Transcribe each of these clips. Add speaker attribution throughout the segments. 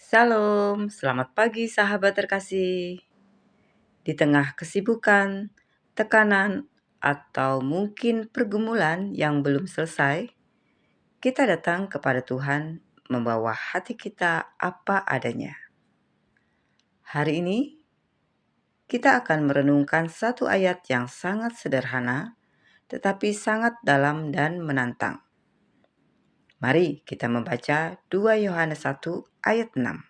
Speaker 1: Salam, selamat pagi sahabat terkasih. Di tengah kesibukan, tekanan, atau mungkin pergumulan yang belum selesai, kita datang kepada Tuhan membawa hati kita apa adanya. Hari ini, kita akan merenungkan satu ayat yang sangat sederhana, tetapi sangat dalam dan menantang. Mari kita membaca 2 Yohanes 1 ayat 6.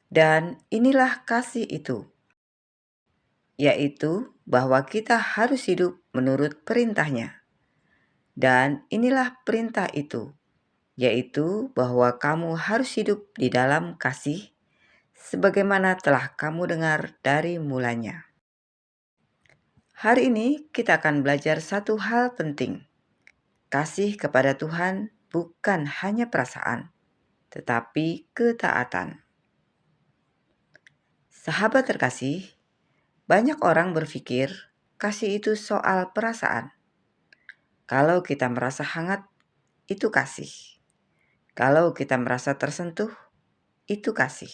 Speaker 1: Dan inilah kasih itu, yaitu bahwa kita harus hidup menurut perintahnya. Dan inilah perintah itu, yaitu bahwa kamu harus hidup di dalam kasih, sebagaimana telah kamu dengar dari mulanya. Hari ini kita akan belajar satu hal penting. Kasih kepada Tuhan bukan hanya perasaan, tetapi ketaatan. Sahabat terkasih, banyak orang berpikir kasih itu soal perasaan. Kalau kita merasa hangat, itu kasih. Kalau kita merasa tersentuh, itu kasih.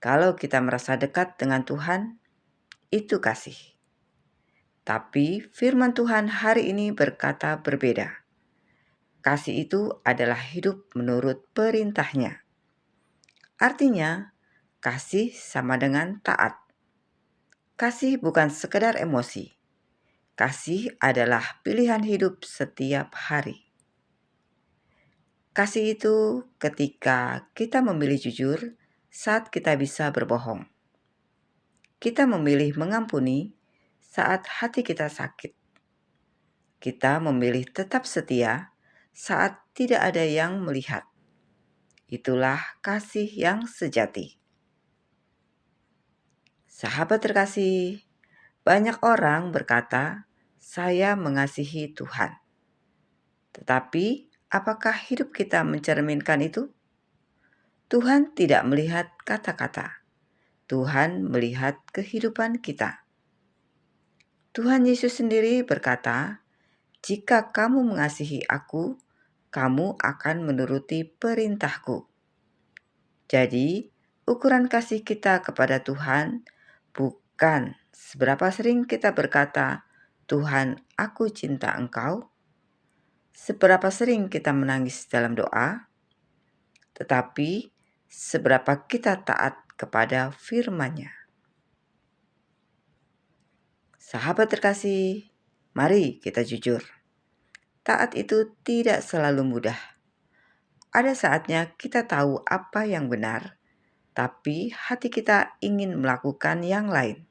Speaker 1: Kalau kita merasa dekat dengan Tuhan, itu kasih. Tapi firman Tuhan hari ini berkata berbeda. Kasih itu adalah hidup menurut perintahnya. Artinya, kasih sama dengan taat. Kasih bukan sekedar emosi. Kasih adalah pilihan hidup setiap hari. Kasih itu ketika kita memilih jujur saat kita bisa berbohong. Kita memilih mengampuni saat hati kita sakit. Kita memilih tetap setia saat tidak ada yang melihat. Itulah kasih yang sejati. Sahabat terkasih, banyak orang berkata, "Saya mengasihi Tuhan." Tetapi, apakah hidup kita mencerminkan itu? Tuhan tidak melihat kata-kata. Tuhan melihat kehidupan kita. Tuhan Yesus sendiri berkata, "Jika kamu mengasihi aku, kamu akan menuruti perintahku." Jadi, ukuran kasih kita kepada Tuhan bukan seberapa sering kita berkata, "Tuhan, aku cinta Engkau," seberapa sering kita menangis dalam doa, tetapi seberapa kita taat kepada firman-Nya. Sahabat terkasih, mari kita jujur. Taat itu tidak selalu mudah. Ada saatnya kita tahu apa yang benar, tapi hati kita ingin melakukan yang lain.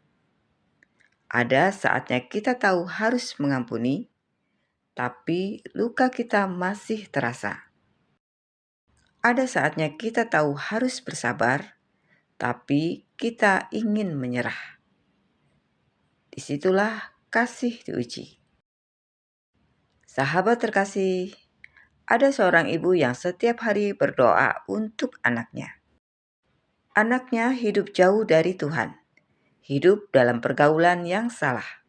Speaker 1: Ada saatnya kita tahu harus mengampuni, tapi luka kita masih terasa. Ada saatnya kita tahu harus bersabar, tapi kita ingin menyerah. Disitulah kasih diuji. Sahabat terkasih, ada seorang ibu yang setiap hari berdoa untuk anaknya. Anaknya hidup jauh dari Tuhan, hidup dalam pergaulan yang salah.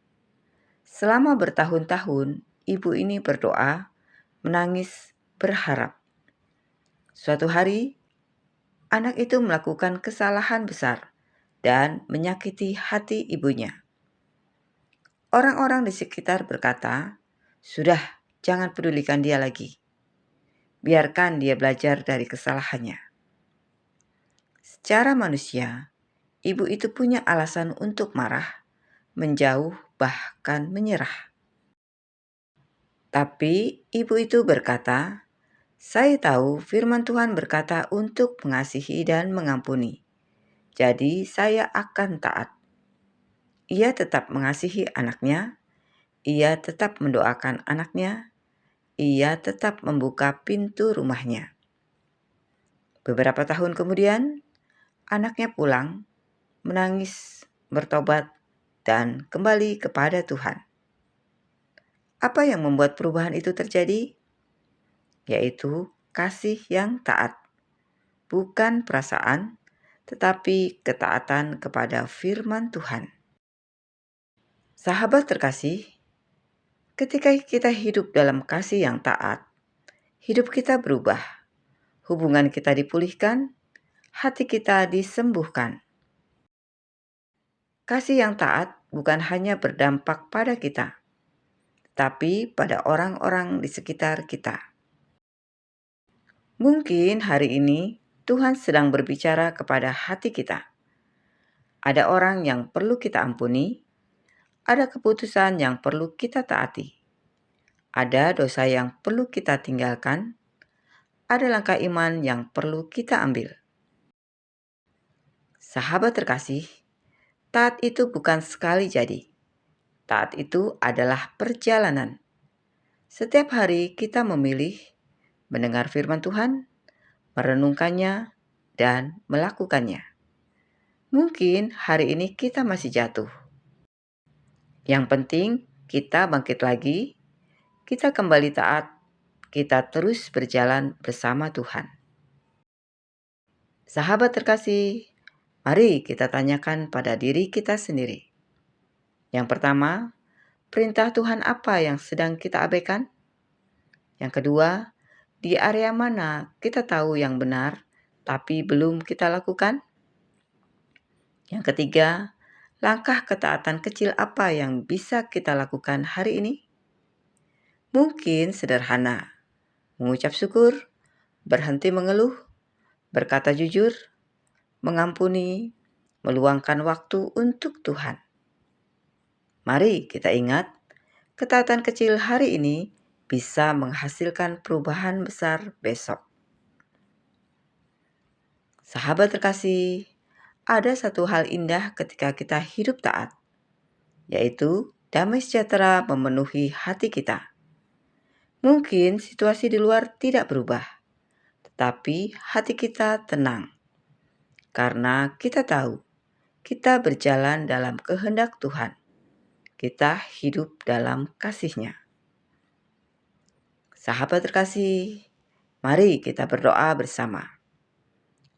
Speaker 1: Selama bertahun-tahun, ibu ini berdoa, menangis, berharap. Suatu hari, anak itu melakukan kesalahan besar dan menyakiti hati ibunya. Orang-orang di sekitar berkata, "Sudah, jangan pedulikan dia lagi. Biarkan dia belajar dari kesalahannya." Secara manusia, ibu itu punya alasan untuk marah, menjauh, bahkan menyerah. Tapi ibu itu berkata, "Saya tahu firman Tuhan berkata untuk mengasihi dan mengampuni. Jadi saya akan taat." Ia tetap mengasihi anaknya, ia tetap mendoakan anaknya, ia tetap membuka pintu rumahnya. Beberapa tahun kemudian, anaknya pulang, menangis, bertobat, dan kembali kepada Tuhan. Apa yang membuat perubahan itu terjadi? Yaitu kasih yang taat, bukan perasaan, tetapi ketaatan kepada firman Tuhan. Sahabat terkasih, ketika kita hidup dalam kasih yang taat, hidup kita berubah. hubungan kita dipulihkan, hati kita disembuhkan. Kasih yang taat bukan hanya berdampak pada kita, tapi pada orang-orang di sekitar kita. Mungkin hari ini Tuhan sedang berbicara kepada hati kita. Ada orang yang perlu kita ampuni, ada keputusan yang perlu kita taati, ada dosa yang perlu kita tinggalkan, ada langkah iman yang perlu kita ambil. Sahabat terkasih, taat itu bukan sekali jadi. Taat itu adalah perjalanan. Setiap hari kita memilih mendengar firman Tuhan, merenungkannya, dan melakukannya. Mungkin hari ini kita masih jatuh. Yang penting kita bangkit lagi, kita kembali taat, kita terus berjalan bersama Tuhan. Sahabat terkasih, mari kita tanyakan pada diri kita sendiri. Yang pertama, perintah Tuhan apa yang sedang kita abaikan? Yang kedua, di area mana kita tahu yang benar, tapi belum kita lakukan? Yang ketiga, langkah ketaatan kecil apa yang bisa kita lakukan hari ini? Mungkin sederhana, mengucap syukur, berhenti mengeluh, berkata jujur, mengampuni, meluangkan waktu untuk Tuhan. Mari kita ingat, ketaatan kecil hari ini bisa menghasilkan perubahan besar besok. Sahabat terkasih, ada satu hal indah ketika kita hidup taat, yaitu damai sejahtera memenuhi hati kita. Mungkin situasi di luar tidak berubah, tetapi hati kita tenang. Karena kita tahu, kita berjalan dalam kehendak Tuhan. Kita hidup dalam kasih-Nya. Sahabat terkasih, mari kita berdoa bersama.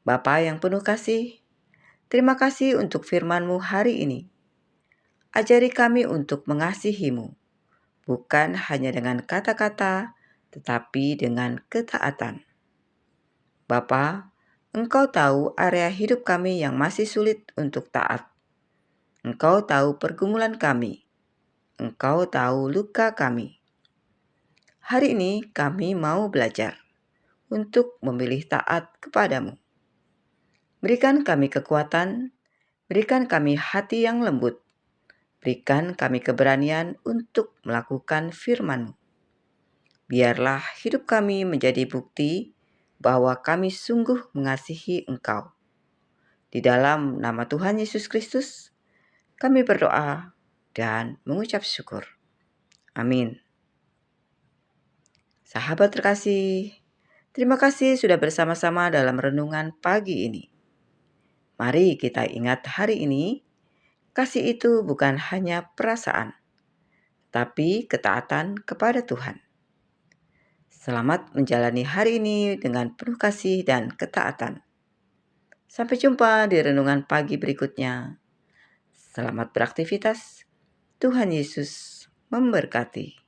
Speaker 1: Bapa yang penuh kasih, terima kasih untuk firman-Mu hari ini. Ajari kami untuk mengasihi-Mu, bukan hanya dengan kata-kata, tetapi dengan ketaatan. Bapa, Engkau tahu area hidup kami yang masih sulit untuk taat. Engkau tahu pergumulan kami. Engkau tahu luka kami. Hari ini kami mau belajar untuk memilih taat kepadamu. Berikan kami kekuatan, berikan kami hati yang lembut, berikan kami keberanian untuk melakukan firman-Mu. Biarlah hidup kami menjadi bukti bahwa kami sungguh mengasihi Engkau. Di dalam nama Tuhan Yesus Kristus, kami berdoa dan mengucap syukur. Amin. Sahabat terkasih, terima kasih sudah bersama-sama dalam renungan pagi ini. Mari kita ingat hari ini, kasih itu bukan hanya perasaan, tapi ketaatan kepada Tuhan. Selamat menjalani hari ini dengan penuh kasih dan ketaatan. Sampai jumpa di renungan pagi berikutnya. Selamat beraktivitas. Tuhan Yesus memberkati.